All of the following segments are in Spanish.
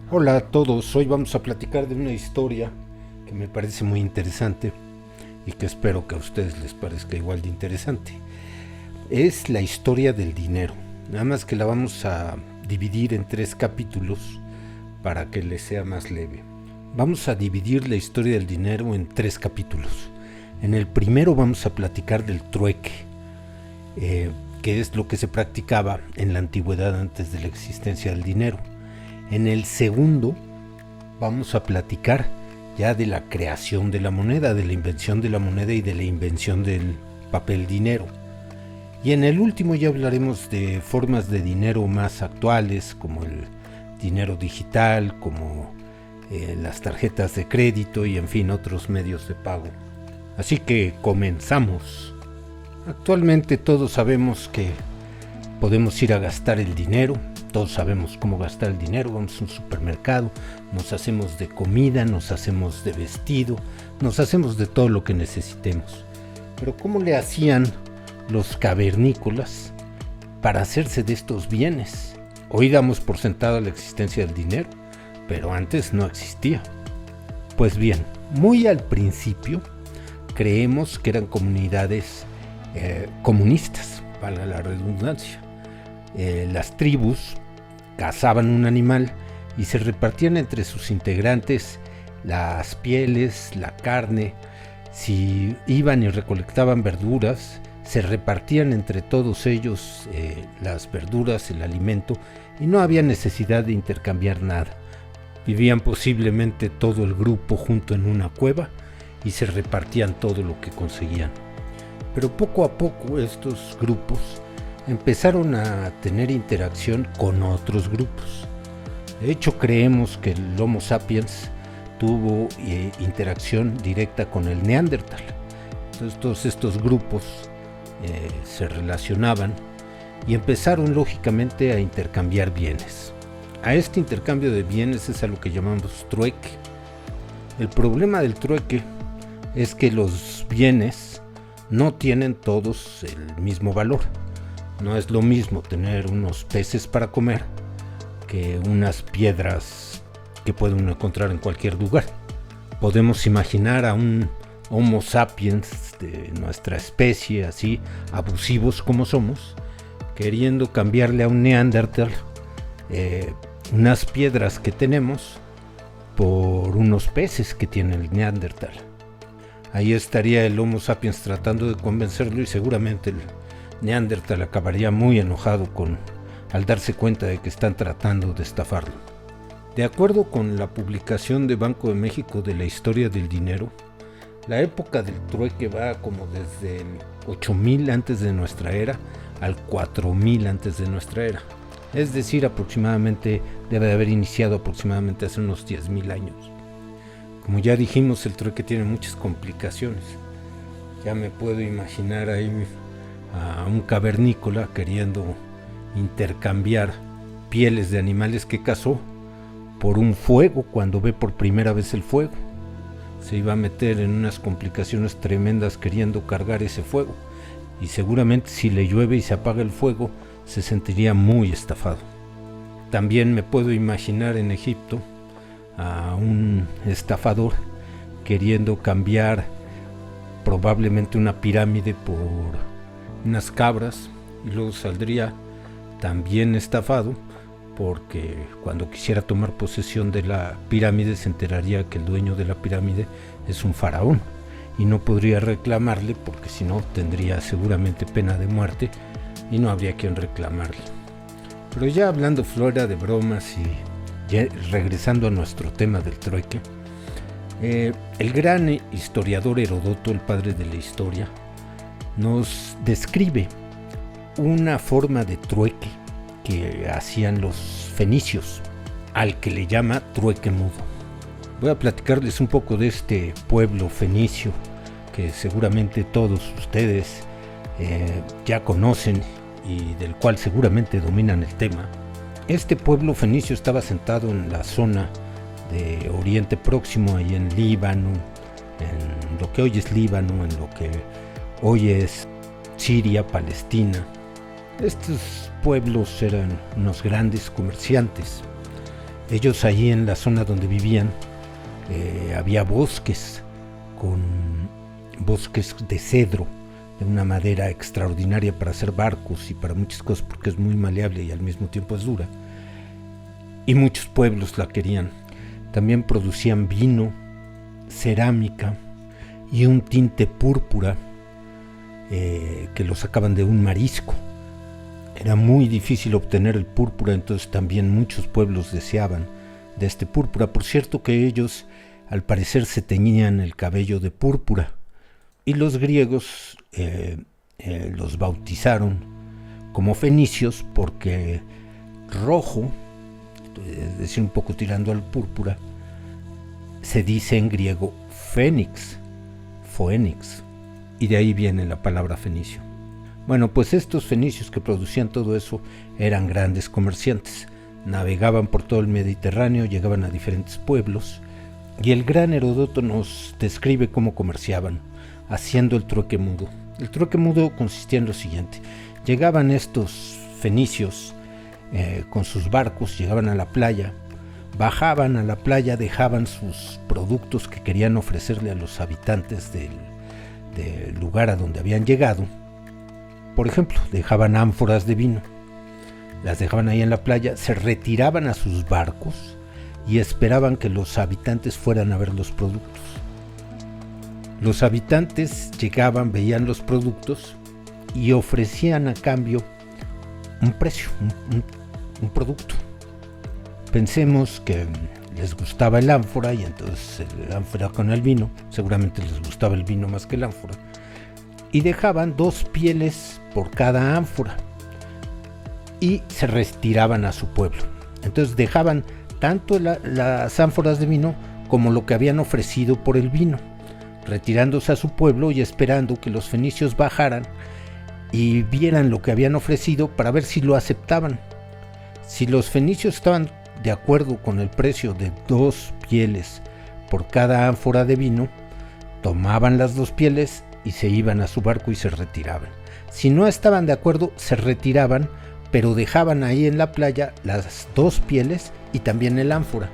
Hola a todos, hoy vamos a platicar de una historia que me parece muy interesante y que espero que a ustedes les parezca igual de interesante. Es la historia del dinero, nada más que la vamos a dividir en 3 capítulos para que les sea más leve. Vamos a dividir la historia del dinero en 3 capítulos. En el primero vamos a platicar del trueque, que es lo que se practicaba en la antigüedad antes de la existencia del dinero. En el segundo vamos a platicar ya de la creación de la moneda, de la invención de la moneda y de la invención del papel dinero. Y en el último ya hablaremos de formas de dinero más actuales, como el dinero digital, como las tarjetas de crédito y en fin otros medios de pago. Así que comenzamos. Actualmente todos sabemos que podemos ir a gastar el dinero. Todos sabemos cómo gastar el dinero, vamos a un supermercado, nos hacemos de comida, nos hacemos de vestido, nos hacemos de todo lo que necesitemos. Pero ¿cómo le hacían los cavernícolas para hacerse de estos bienes? Hoy damos por sentado la existencia del dinero, pero antes no existía. Pues bien, muy al principio creemos que eran comunidades comunistas, valga la redundancia. Las tribus cazaban un animal y se repartían entre sus integrantes las pieles, la carne. Si iban y recolectaban verduras, se repartían entre todos ellos las verduras, el alimento, y no había necesidad de intercambiar nada. Vivían posiblemente todo el grupo junto en una cueva y se repartían todo lo que conseguían. Pero poco a poco estos grupos empezaron a tener interacción con otros grupos. De hecho, creemos que el Homo sapiens tuvo interacción directa con el Neandertal. Entonces, todos estos grupos se relacionaban y empezaron lógicamente a intercambiar bienes. A este intercambio de bienes es a lo que llamamos trueque. El problema del trueque es que los bienes no tienen todos el mismo valor. No es lo mismo tener unos peces para comer que unas piedras que pueden encontrar en cualquier lugar. Podemos imaginar a un Homo sapiens de nuestra especie, así abusivos como somos, queriendo cambiarle a un Neandertal unas piedras que tenemos por unos peces que tiene el Neandertal. Ahí estaría el Homo sapiens tratando de convencerlo y seguramente el Neandertal acabaría muy enojado al darse cuenta de que están tratando de estafarlo. De acuerdo con la publicación de Banco de México de la historia del dinero, la época del trueque va como desde el 8000 antes de nuestra era al 4000 antes de nuestra era. Es decir, aproximadamente debe de haber iniciado aproximadamente hace unos 10,000 años. Como ya dijimos, el trueque tiene muchas complicaciones. Ya me puedo imaginar ahí a un cavernícola queriendo intercambiar pieles de animales que cazó por un fuego cuando ve por primera vez el fuego. Se iba a meter en unas complicaciones tremendas queriendo cargar ese fuego, y seguramente si le llueve y se apaga el fuego se sentiría muy estafado. También me puedo imaginar en Egipto a un estafador queriendo cambiar probablemente una pirámide por unas cabras, y luego saldría también estafado porque cuando quisiera tomar posesión de la pirámide se enteraría que el dueño de la pirámide es un faraón y no podría reclamarle porque si no tendría seguramente pena de muerte y no habría quien reclamarle. Pero ya hablando fuera de bromas y ya regresando a nuestro tema del trueque, el gran historiador Heródoto, el padre de la historia, nos describe una forma de trueque que hacían los fenicios, al que le llama trueque mudo. Voy a platicarles un poco de este pueblo fenicio que seguramente todos ustedes ya conocen y del cual seguramente dominan el tema. Este pueblo fenicio estaba asentado en la zona de Oriente Próximo, ahí en Líbano, en lo que hoy es Líbano, en lo que hoy es Siria, Palestina. Estos pueblos eran unos grandes comerciantes Ellos allí en la zona donde vivían había bosques de cedro, de una madera extraordinaria para hacer barcos y para muchas cosas, porque es muy maleable y al mismo tiempo es dura. Y muchos pueblos la querían. También producían vino, cerámica y un tinte púrpura que lo sacaban de un marisco. Era muy difícil obtener el púrpura, entonces también muchos pueblos deseaban de este púrpura. Por cierto que ellos al parecer se teñían el cabello de púrpura, y los griegos los bautizaron como fenicios porque rojo, es decir, un poco tirando al púrpura, se dice en griego fénix, y de ahí viene la palabra fenicio. Bueno, pues estos fenicios que producían todo eso eran grandes comerciantes, navegaban por todo el Mediterráneo, llegaban a diferentes pueblos, y el gran Heródoto nos describe cómo comerciaban, haciendo el trueque mudo. El trueque mudo consistía en lo siguiente: llegaban estos fenicios con sus barcos, llegaban a la playa, bajaban a la playa, dejaban sus productos que querían ofrecerle a los habitantes del lugar a donde habían llegado. Por ejemplo, dejaban ánforas de vino, las dejaban ahí en la playa, se retiraban a sus barcos y esperaban que los habitantes fueran a ver los productos. Los habitantes llegaban, veían los productos y ofrecían a cambio un precio, un producto. Pensemos que les gustaba el ánfora y entonces el ánfora con el vino, seguramente les gustaba el vino más que el ánfora, y dejaban 2 pieles por cada ánfora y se retiraban a su pueblo. Entonces dejaban tanto las ánforas de vino como lo que habían ofrecido por el vino, retirándose a su pueblo y esperando que los fenicios bajaran y vieran lo que habían ofrecido para ver si lo aceptaban. Si los fenicios estaban de acuerdo con el precio de 2 pieles por cada ánfora de vino, tomaban las 2 pieles y se iban a su barco y se retiraban. Si no estaban de acuerdo, se retiraban, pero dejaban ahí en la playa las 2 pieles y también el ánfora,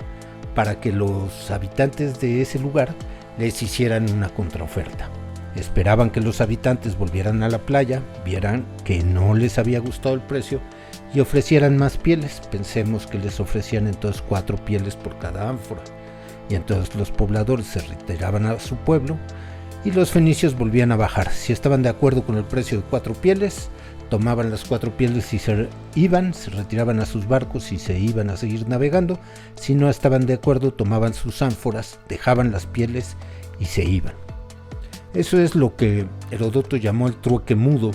para que los habitantes de ese lugar les hicieran una contraoferta. Esperaban que los habitantes volvieran a la playa, vieran que no les había gustado el precio y ofrecieran más pieles. Pensemos que les ofrecían entonces 4 pieles por cada ánfora, y entonces los pobladores se retiraban a su pueblo y los fenicios volvían a bajar. Si estaban de acuerdo con el precio de 4 pieles, tomaban las 4 pieles y se retiraban a sus barcos y se iban a seguir navegando. Si no estaban de acuerdo, tomaban sus ánforas, dejaban las pieles y se iban. Eso es lo que Heródoto llamó el trueque mudo,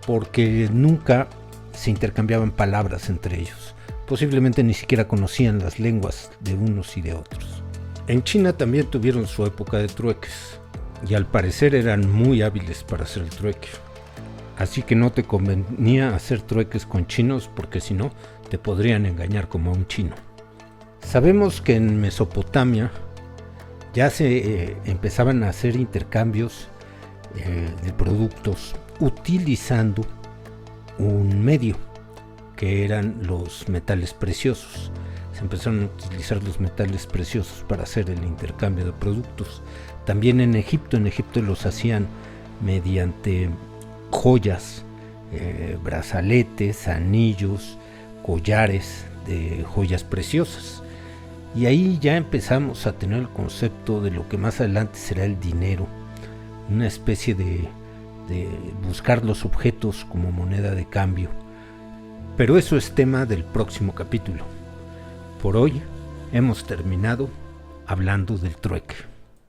porque nunca se intercambiaban palabras entre ellos. Posiblemente ni siquiera conocían las lenguas de unos y de otros. En China también tuvieron su época de trueques, y al parecer eran muy hábiles para hacer el trueque. Así que no te convenía hacer trueques con chinos, porque si no, te podrían engañar como a un chino. Sabemos que en Mesopotamia ya se empezaban a hacer intercambios de productos utilizando un medio, que eran los metales preciosos. Se empezaron a utilizar los metales preciosos para hacer el intercambio de productos. También en Egipto los hacían mediante joyas, brazaletes, anillos, collares de joyas preciosas. Y ahí ya empezamos a tener el concepto de lo que más adelante será el dinero, una especie de buscar los objetos como moneda de cambio. Pero eso es tema del próximo capítulo. Por hoy hemos terminado hablando del trueque.